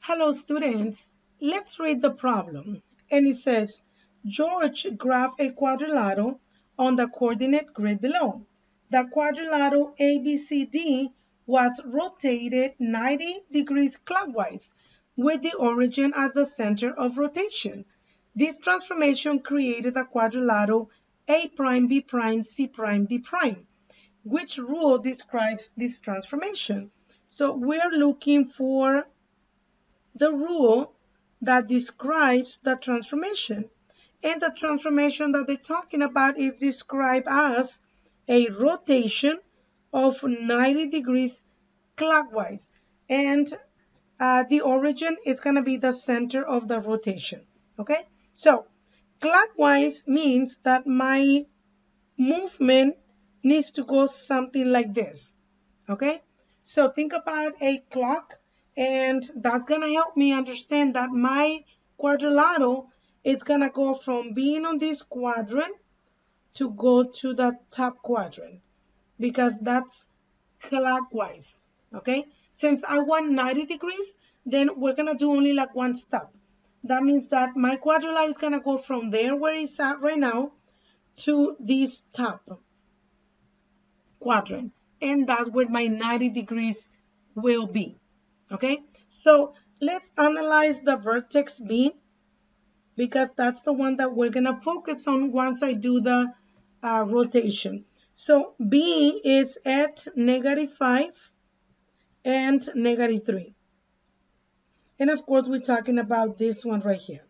Hello students, let's read the problem. And it says, George graphed a quadrilateral on the coordinate grid below. The quadrilateral ABCD was rotated 90 degrees clockwise with the origin as the center of rotation. This transformation created a quadrilateral A prime, B prime, C prime, D prime. Which rule describes this transformation? So we're looking for the rule that describes the transformation. And the transformation that they're talking about is described as a rotation of 90 degrees clockwise. And the origin is going to be the center of the rotation. Okay? So, clockwise means that my movement needs to go something like this. Okay? So think about a clock, and that's going to help me understand that my quadrilateral is going to go from being on this quadrant to go to the top quadrant because that's clockwise. Okay? Since I want 90 degrees, then we're going to do only like one step. That means that my quadrilateral is going to go from there where it's at right now to this top quadrant, and that's where my 90 degrees will be. Okay, so let's analyze the vertex B because that's the one that we're gonna focus on once I do the rotation. So B is at -5 and -3, and of course we're talking about this one right here.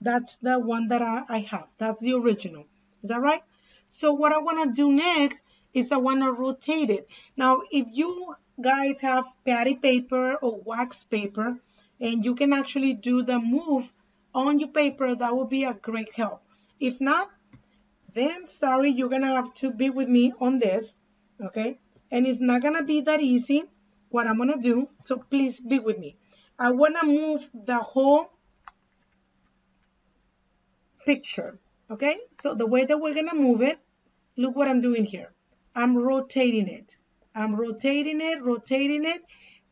That's the one that I have. That's the original. Is that right? So what I want to do next is I want to rotate it. Now, if you guys have patty paper or wax paper, and you can actually do the move on your paper, that would be a great help. If not, then sorry, you're going to have to be with me on this, okay? And it's not going to be that easy, what I'm going to do, so please be with me. I want to move the whole picture. Okay, so the way that we're gonna move it, look what I'm doing here. I'm rotating it. I'm rotating it,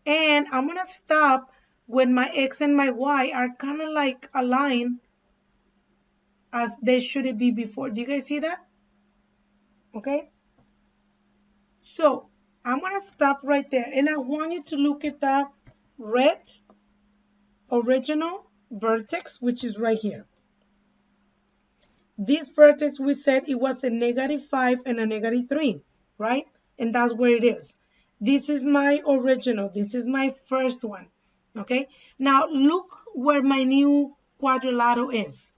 and I'm gonna stop when my X and my Y are kind of like aligned as they should be before. Do you guys see that? Okay, so I'm gonna stop right there, and I want you to look at the red original vertex, which is right here. This vertex, we said it was a -5 and a -3, right? And that's where it is. This is my original. This is my first one, okay? Now, look where my new quadrilateral is.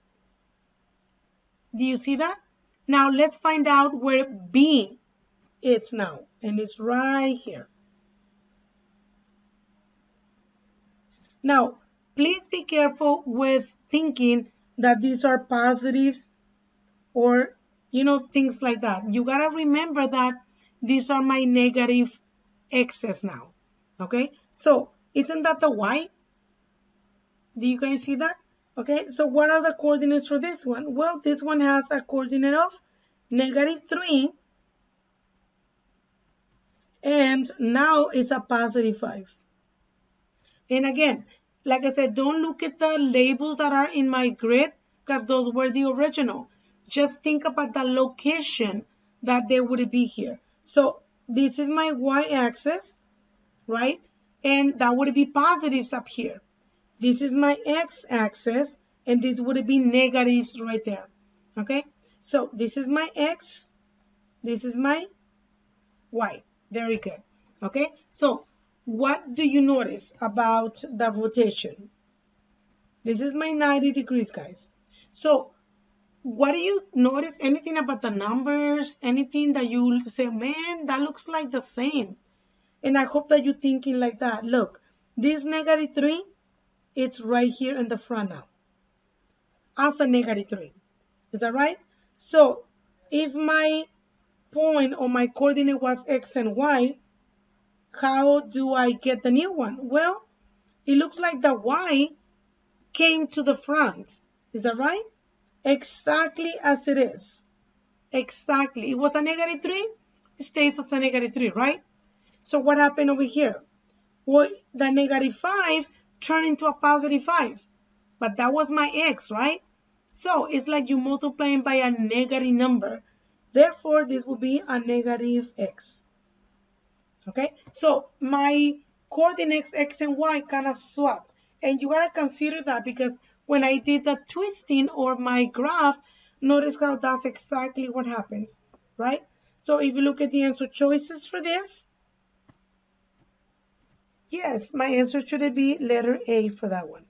Do you see that? Now, let's find out where B is now. And it's right here. Now, please be careful with thinking that these are positives or things like that. You gotta remember that these are my negative x's now. Okay, so isn't that the y? Do you guys see that? Okay, so what are the coordinates for this one? Well, this one has a coordinate of -3, and now it's a +5. And again, like I said, don't look at the labels that are in my grid because those were the original. Just think about the location that they would be here. So this is my y-axis, right? And that would be positives up here. This is my x-axis, and this would be negatives right there. Okay? So this is my x, this is my y. Very good. Okay? So what do you notice about the rotation? This is my 90 degrees, guys. So what do you notice? Anything about the numbers? Anything that you say, man, that looks like the same? And I hope that you're thinking like that. Look, this -3, it's right here in the front now as a -3. Is that right? So if my point or my coordinate was x and y, how do I get the new one? Well, it looks like the y came to the front. Is that right? Exactly as it is. Exactly. It was a -3. It stays as a -3, right? So what happened over here? Well, the negative 5 turned into a positive 5. But that was my x, right? So it's like you multiplying by a negative number. Therefore, this will be a negative x. Okay? So my coordinates x and y kind of swap. And you gotta consider that because when I did the twisting or my graph, notice how that's exactly what happens, right? So if you look at the answer choices for this, yes, my answer should be letter A for that one.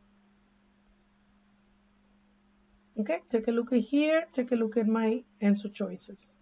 Okay, take a look at here, take a look at my answer choices.